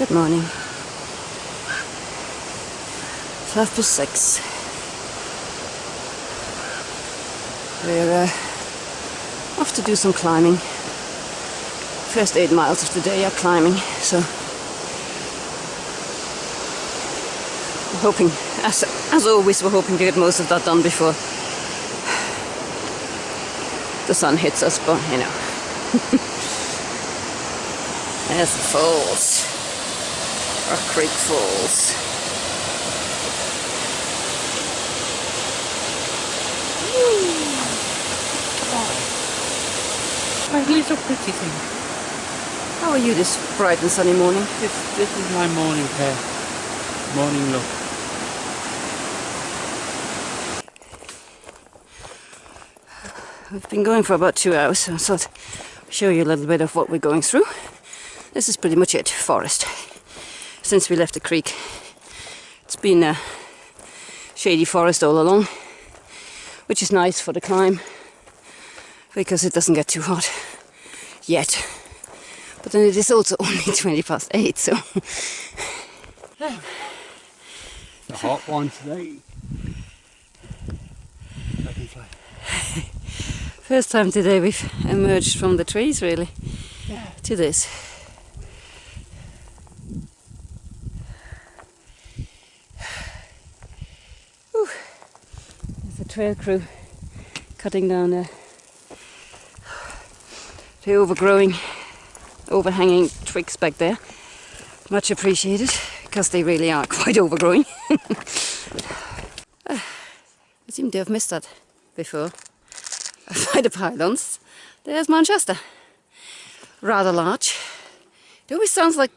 Good morning. It's 6:30. We're off to do some climbing. First 8 miles of the day are climbing, so we're hoping, as always, we're hoping to get most of that done before the sun hits us, but you know. There's the falls. Rock Creek Falls. My little pretty thing. How are you this bright and sunny morning? This is my morning pair. Morning look. We've been going for about 2 hours, so I thought I'd show you a little bit of what we're going through. This is pretty much it, forest. Since we left the creek, it's been a shady forest all along, which is nice for the climb because it doesn't get too hot yet. But then it is also only 8:20, so The hot one today. Dragonfly. first time today we've emerged from the trees really to this. Whew. There's a trail crew cutting down the overhanging twigs back there. Much appreciated, because they really are quite overgrowing. I seem to have missed that before. By the pylons, there's Manchester. Rather large. It always sounds like,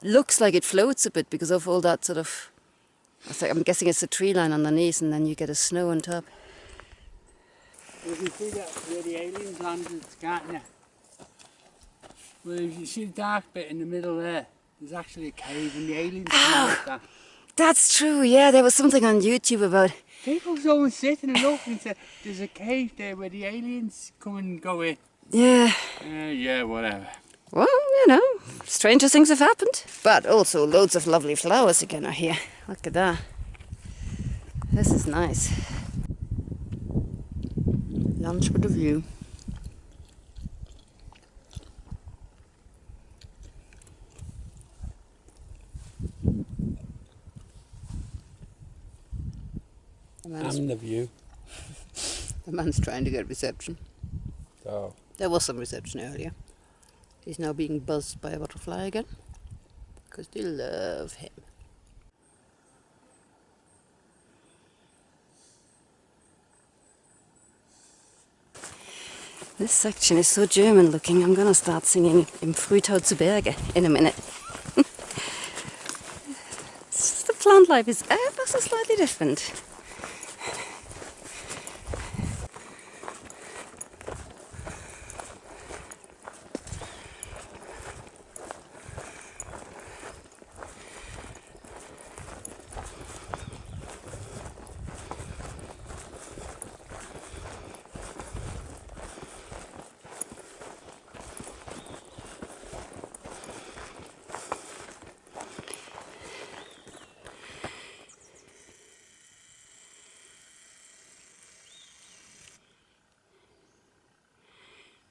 looks like it floats a bit because of all that sort of, I'm guessing it's a tree line underneath and then you get a snow on top. You can see that where the aliens landed, can't you? Well, you see the dark bit in the middle there, there's actually a cave and the aliens come out that. That's true, yeah, there was something on YouTube about... People was always sitting and looking and said, there's a cave there where the aliens come and go in. Yeah. Yeah, whatever. Well, you know, stranger things have happened. But also loads of lovely flowers again are here. Look at that. This is nice. Lunch with a view. And the view. The man's trying to get reception. Oh. There was some reception earlier. He's now being buzzed by a butterfly again. Because they love him. This section is so German looking, I'm gonna start singing Im Frühtau zu Berge in a minute. The plant life is ever so slightly different.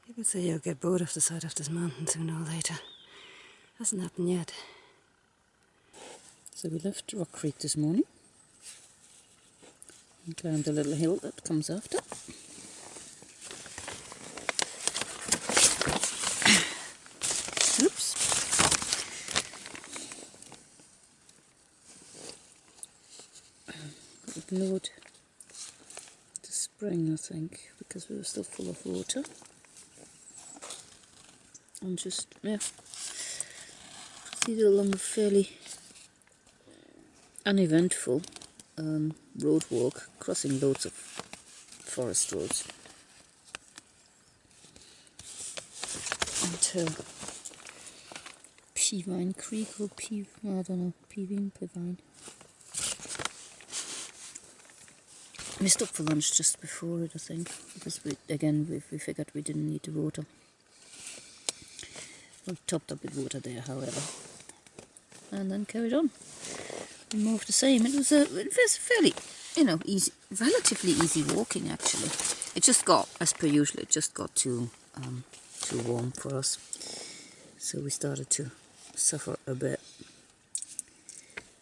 People say you'll get bored of the sight of this mountain sooner or later. Hasn't happened yet. So we left Rock Creek this morning and climbed a little hill that comes after. Oops. Got ignored the spring, I think, because we were still full of water. And just, yeah, proceeded along a fairly uneventful road walk, crossing loads of forest roads until Peavine Creek or I don't know, Peavine. We stopped for lunch just before it, I think, because we figured we didn't need the water. We topped up with water there, however, and then carried on. More of the same. It was fairly, easy, relatively easy walking actually. It just got, as per usual, it just got too warm for us, so we started to suffer a bit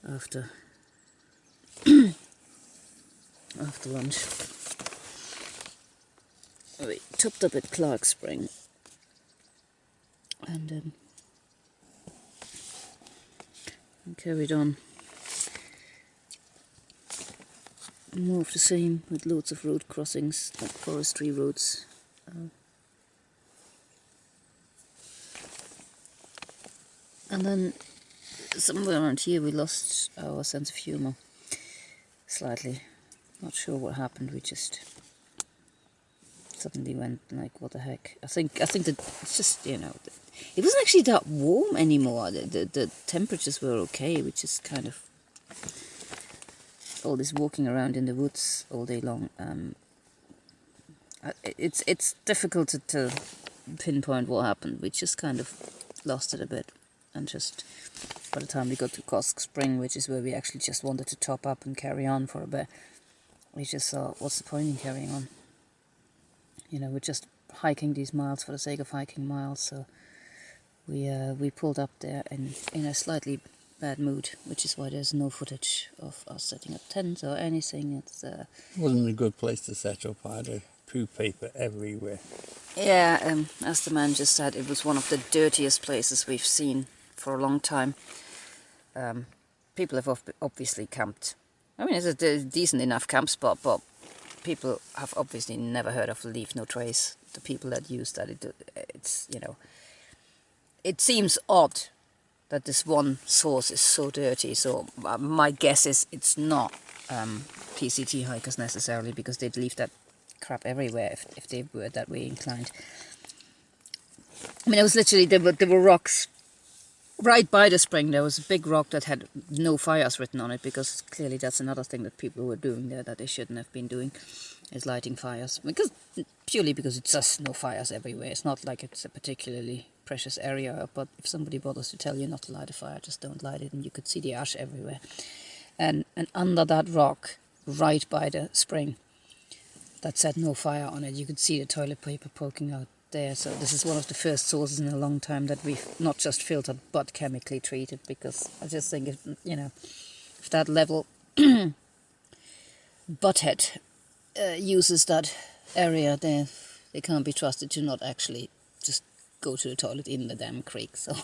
after after lunch. We topped up at Clark Spring and carried on. More of the same, with loads of road crossings, like forestry roads. And then somewhere around here we lost our sense of humour slightly. Not sure what happened. We just suddenly went like, what the heck? I think that it's just, it wasn't actually that warm anymore. The temperatures were okay. We just kind of, all this walking around in the woods all day long. It's difficult to pinpoint what happened. We just kind of lost it a bit, and just by the time we got to Clark Spring, which is where we actually just wanted to top up and carry on for a bit, we just thought, what's the point in carrying on? We're just hiking these miles for the sake of hiking miles. So we pulled up there in a slightly bad mood, which is why there's no footage of us setting up tents or anything. It wasn't a good place to set up either. Poo paper everywhere. Yeah, as the man just said, it was one of the dirtiest places we've seen for a long time. People have obviously camped. I mean, it's a decent enough camp spot, but people have obviously never heard of Leave No Trace. The people that use that, it's it seems odd that this one source is so dirty. So my guess is it's not PCT hikers necessarily, because they'd leave that crap everywhere if they were that way inclined. I mean, it was literally, there were rocks right by the spring. There was a big rock that had no fires written on it, because clearly that's another thing that people were doing there that they shouldn't have been doing, is lighting fires. Purely because it's just no fires everywhere. It's not like it's a particularly precious area, but if somebody bothers to tell you not to light a fire, just don't light it, and you could see the ash everywhere. And under that rock, right by the spring, that said no fire on it, you could see the toilet paper poking out there. So this is one of the first sources in a long time that we've not just filtered but chemically treated, because I just think if that level butthead uses that area, they can't be trusted to not actually just go to the toilet in the damn creek. So